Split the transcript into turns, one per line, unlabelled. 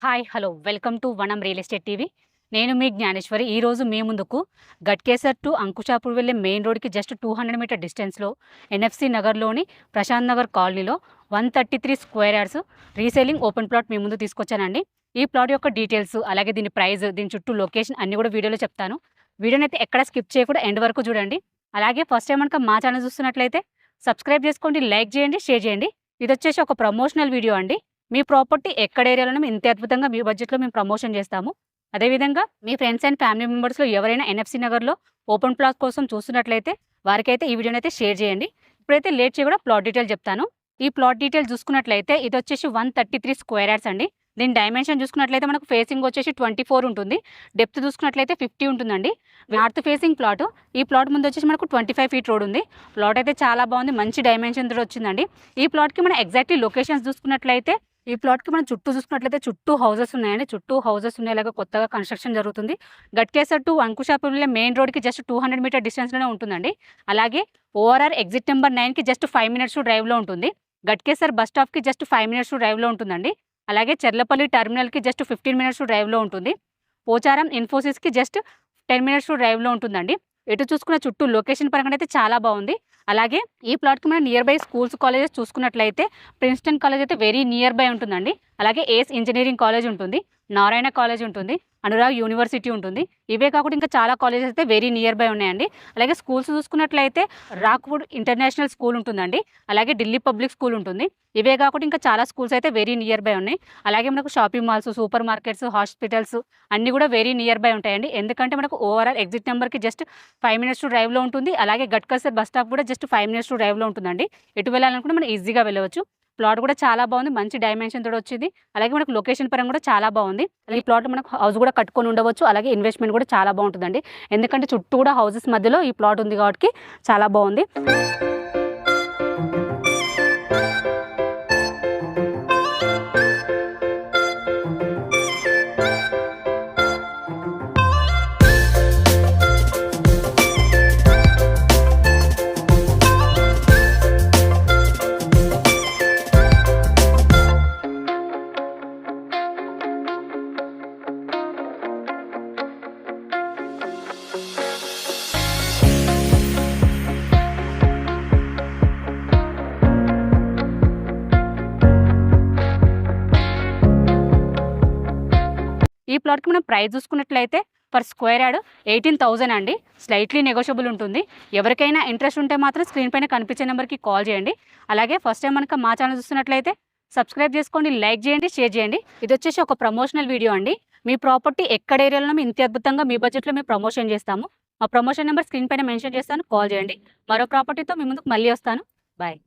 Hi hello welcome to వనం real estate TV. నేను మీ జ్ఞానేశ్వరి. ఈరోజు మీ ముందుకు గట్కేసర్ టు అంకుషాపూర్ వెళ్ళే మెయిన్ రోడ్కి జస్ట్ 200 మీటర్ డిస్టెన్స్లో ఎన్ఎఫ్సి నగర్లోని ప్రశాంత్ నగర్ కాలనీలో 133 square yards reselling open plot మీ ముందు తీసుకొచ్చానండి. ఈ ప్లాట్ యొక్క డీటెయిల్స్, అలాగే దీని ప్రైస్, దీని చుట్టూ లొకేషన్ అన్నీ కూడా వీడియోలో చెప్తాను. వీడియోని అయితే ఎక్కడ స్కిప్ చేయకుండా ఎండ్ వరకు చూడండి. అలాగే ఫస్ట్ టైం కనుక మా ఛానల్ చూస్తున్నట్లయితే సబ్స్క్రైబ్ చేసుకోండి, లైక్ చేయండి, షేర్ చేయండి. ఇది వచ్చేసి ఒక ప్రమోషనల్ వీడియో అండి. మీ ప్రాపర్టీ ఎక్కడ ఏరియాలోనూ ఇంత అద్భుతంగా మీ బడ్జెట్లో మేము ప్రమోషన్ చేస్తాము. అదేవిధంగా మీ ఫ్రెండ్స్ అండ్ ఫ్యామిలీ మెంబర్స్లో ఎవరైనా ఎన్ఎఫ్సి నగర్లో ఓపెన్ ప్లాట్ కోసం చూస్తున్నట్లయితే వారికైతే ఈ వీడియోని అయితే షేర్ చేయండి. ఇప్పుడైతే లేట్ చేయకుండా ప్లాట్ డీటెయిల్ చెప్తాను. ఈ ప్లాట్ డీటెయిల్ చూసుకున్నట్లయితే ఇది వచ్చేసి 133 స్క్వేర్ యార్డ్స్ అండి. దీని డైమెన్షన్ చూసుకున్నట్లయితే మనకు ఫేసింగ్ వచ్చేసి 24 ఉంటుంది, డెప్త్ చూసుకున్నట్లయితే 50 ఉంటుందండి. North facing plot. ఈ ప్లాట్ ముందు వచ్చేసి మనకు 25 ఫీట్ రోడ్ ఉంది. ప్లాట్ అయితే చాలా బాగుంది, మంచి డైమెన్షన్ తోటి వచ్చిందండి. ఈ ప్లాట్కి మనం ఎగ్జాక్ట్లీ లొకేషన్స్ చూసుకున్నట్లయితే ఈ ప్లాట్కి మనం చుట్టూ చూసుకున్నట్లయితే చుట్టూ హౌసెస్ ఉన్నాయండి. చుట్టూ హౌసెస్ ఉండేలాగా కొత్తగా కన్స్ట్రక్షన్ జరుగుతుంది. గట్కేసర్ టు అంకుషాపూర్ మెయిన్ రోడ్కి జస్ట్ 200 మీటర్ డిస్టెన్స్లోనే ఉంటుందండి. అలాగే ఓఆర్ఆర్ ఎగ్జిట్ నెంబర్ 9కి జస్ట్ 5 మినిట్స్ డ్రైవ్లో ఉంటుంది. గట్కేసర్ బస్ స్టాప్కి జస్ట్ 5 మినిట్స్ డ్రైవ్లో ఉంటుందండి. అలాగే చెర్లపల్లి టర్మినల్కి జస్ట్ 15 మినిట్స్ డ్రైవ్లో ఉంటుంది. పోచారం ఇన్ఫోసిస్కి జస్ట్ 10 మినిట్స్ డ్రైవ్లో ఉంటుందండి. ఎటు చూసుకున్న చుట్టూ లొకేషన్ పరంగా అయితే చాలా బాగుంది. అలాగే ఈ ప్లాట్కి మనం నియర్ బై స్కూల్స్, కాలేజెస్ చూసుకున్నట్లయితే ప్రిన్స్టన్ కాలేజ్ అయితే వెరీ నియర్ బై ఉంటుందండి. అలాగే ఏస్ ఇంజనీరింగ్ కాలేజ్ ఉంటుంది, నారాయణ కాలేజ్ ఉంటుంది, అనురాగ్ యూనివర్సిటీ ఉంటుంది. ఇవే కాకుండా ఇంకా చాలా కాలేజెస్ అయితే వెరీ నియర్ బై ఉన్నాయండి. అలాగే స్కూల్స్ చూసుకున్నట్లయితే రాక్వుడ్ ఇంటర్నేషనల్ స్కూల్ ఉంటుందండి. అలాగే ఢిల్లీ పబ్లిక్ స్కూల్ ఉంటుంది. ఇవే కాకుండా ఇంకా చాలా స్కూల్స్ అయితే వెరీ నియర్ బై ఉన్నాయి. అలాగే మనకు shopping malls, super markets, hospitals అన్నీ కూడా వెరీ నియర్ బై ఉంటాయండి. ఎందుకంటే మనకు ఓవరాల్ ఎగ్జిట్ నెంబర్కి జస్ట్ 5 మినిట్స్ డ్రైవ్లో ఉంటుంది. అలాగే గట్కేసర్ బస్ స్టాప్ కూడా జస్ట్ 5 మినిట్స్ డ్రైవ్లో ఉంటుందండి. ఎటు వెళ్ళాలనుకుంటే మనం ఈజీగా వెళ్ళవచ్చు. ప్లాట్ కూడా చాలా బాగుంది, మంచి డైమెన్షన్ తోటి వచ్చింది. అలాగే మనకు లొకేషన్ పరంగా కూడా చాలా బాగుంది. ఈ ప్లాట్ మనకు హౌస్ కూడా కట్టుకొని ఉండవచ్చు. అలాగే ఇన్వెస్ట్మెంట్ కూడా చాలా బాగుంటుందండి. ఎందుకంటే చుట్టూ కూడా హౌసెస్ మధ్యలో ఈ ప్లాట్ ఉంది కాబట్టి చాలా బాగుంది. ఈ ప్లాట్కి మనం ప్రైస్ చూసుకున్నట్లయితే పర్ స్క్వేర్ యార్డ్ 18,000 అండి. స్లైట్లీ నెగోషియబుల్ ఉంటుంది. ఎవరికైనా ఇంట్రెస్ట్ ఉంటే మాత్రం స్క్రీన్ పైన కనిపించే నెంబర్కి కాల్ చేయండి. అలాగే ఫస్ట్ టైం కనుక మా ఛానల్ చూస్తున్నట్లయితే సబ్స్క్రైబ్ చేసుకోండి, లైక్ చేయండి, షేర్ చేయండి. ఇది వచ్చేసి ఒక ప్రమోషనల్ వీడియో అండి. మీ ప్రాపర్టీ ఎక్కడ ఏరియాలో ఇంత అద్భుతంగా మీ బడ్జెట్లో మేము ప్రమోషన్ చేస్తాము. మా ప్రమోషన్ నెంబర్ స్క్రీన్ పైన మెన్షన్ చేస్తాను, కాల్ చేయండి. మరో ప్రాపర్టీతో మీ ముందుకు మళ్ళీ వస్తాను. బాయ్.